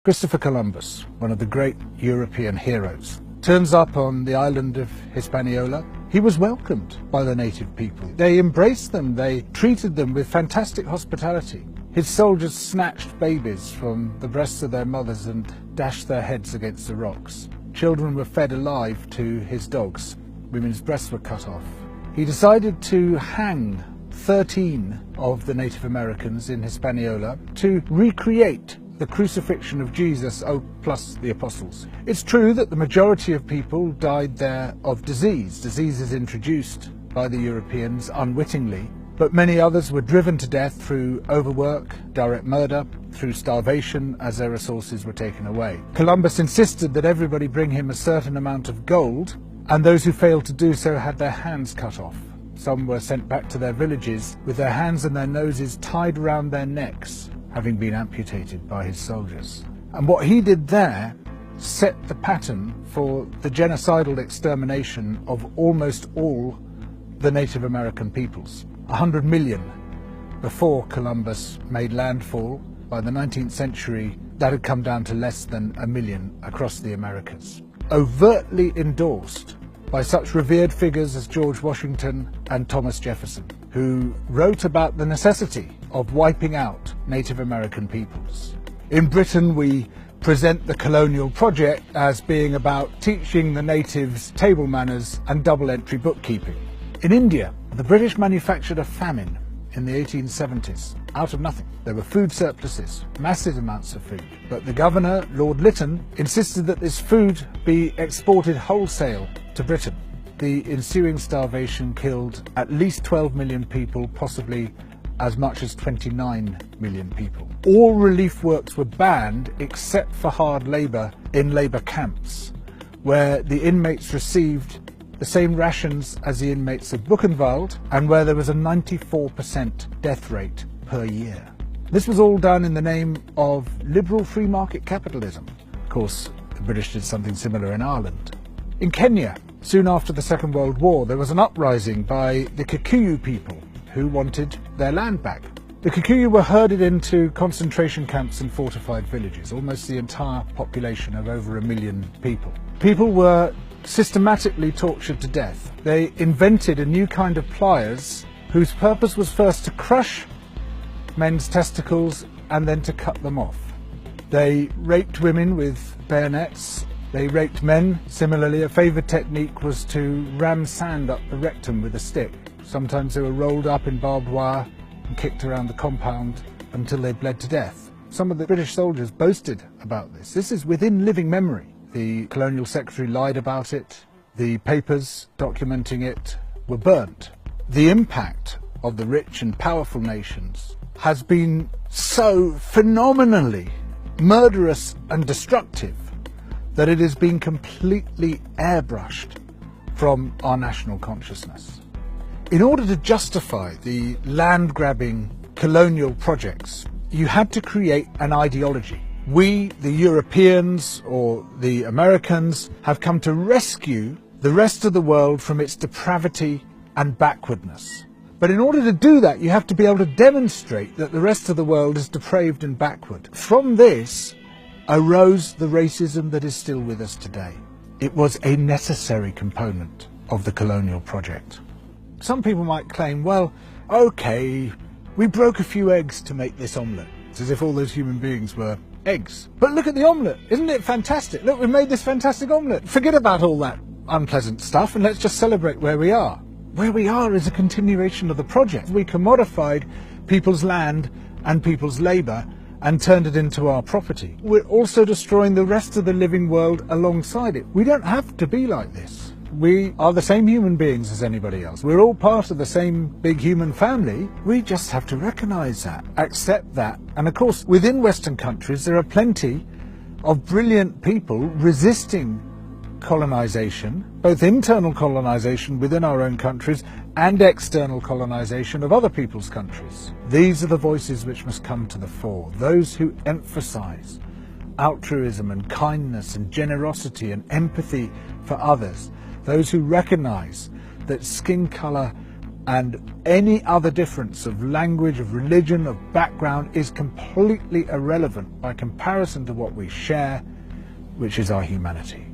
Christopher Columbus, one of the great European heroes, turns up on the island of Hispaniola. He was welcomed by the native people. They embraced them, they treated them with fantastic hospitality. His soldiers snatched babies from the breasts of their mothers and dashed their heads against the rocks. Children were fed alive to his dogs. Women's breasts were cut off. He decided to hang 13 of the Native Americans in Hispaniola to recreate the crucifixion of Jesus, plus the apostles. It's true that the majority of people died there of disease. Disease is introduced by the Europeans unwittingly, but many others were driven to death through overwork, direct murder, through starvation as their resources were taken away. Columbus insisted that everybody bring him a certain amount of gold, and those who failed to do so had their hands cut off. Some were sent back to their villages with their hands and their noses tied around their necks, having been amputated by his soldiers. And what he did there set the pattern for the genocidal extermination of almost all the Native American peoples. 100 million before Columbus made landfall. By the 19th century, that had come down to less than 1 million across the Americas. Overtly endorsed by such revered figures as George Washington and Thomas Jefferson, who wrote about the necessity of wiping out Native American peoples. In Britain, we present the colonial project as being about teaching the natives table manners and double-entry bookkeeping. In India, the British manufactured a famine in the 1870s, out of nothing. There were food surpluses, massive amounts of food, but the governor, Lord Lytton, insisted that this food be exported wholesale to Britain. The ensuing starvation killed at least 12 million people, possibly as much as 29 million people. All relief works were banned except for hard labour in labour camps, where the inmates received the same rations as the inmates of Buchenwald, and where there was a 94% death rate per year. This was all done in the name of liberal free market capitalism. Of course, the British did something similar in Ireland. In Kenya, soon after the Second World War, there was an uprising by the Kikuyu people who wanted their land back. The Kikuyu were herded into concentration camps and fortified villages, almost the entire population of over 1 million people. People were systematically tortured to death. They invented a new kind of pliers whose purpose was first to crush men's testicles and then to cut them off. They raped women with bayonets. They raped men. Similarly, a favoured technique was to ram sand up the rectum with a stick. Sometimes they were rolled up in barbed wire and kicked around the compound until they bled to death. Some of the British soldiers boasted about this. This is within living memory. The colonial secretary lied about it. The papers documenting it were burnt. The impact of the rich and powerful nations has been so phenomenally murderous and destructive that it has been completely airbrushed from our national consciousness. In order to justify the land-grabbing colonial projects, you had to create an ideology. We, the Europeans or the Americans, have come to rescue the rest of the world from its depravity and backwardness. But in order to do that, you have to be able to demonstrate that the rest of the world is depraved and backward. From this arose the racism that is still with us today. It was a necessary component of the colonial project. Some people might claim, well, okay, we broke a few eggs to make this omelette. It's as if all those human beings were eggs. But look at the omelette. Isn't it fantastic? Look, we've made this fantastic omelette. Forget about all that unpleasant stuff and let's just celebrate where we are. Where we are is a continuation of the project. We commodified people's land and people's labour and turned it into our property. We're also destroying the rest of the living world alongside it. We don't have to be like this. We are the same human beings as anybody else. We're all part of the same big human family. We just have to recognise that, accept that. And of course, within Western countries, there are plenty of brilliant people resisting colonisation, both internal colonisation within our own countries and external colonisation of other people's countries. These are the voices which must come to the fore, those who emphasise altruism and kindness and generosity and empathy for others, those who recognise that skin colour And any other difference of language, of religion, of background is completely irrelevant by comparison to what we share, which is our humanity.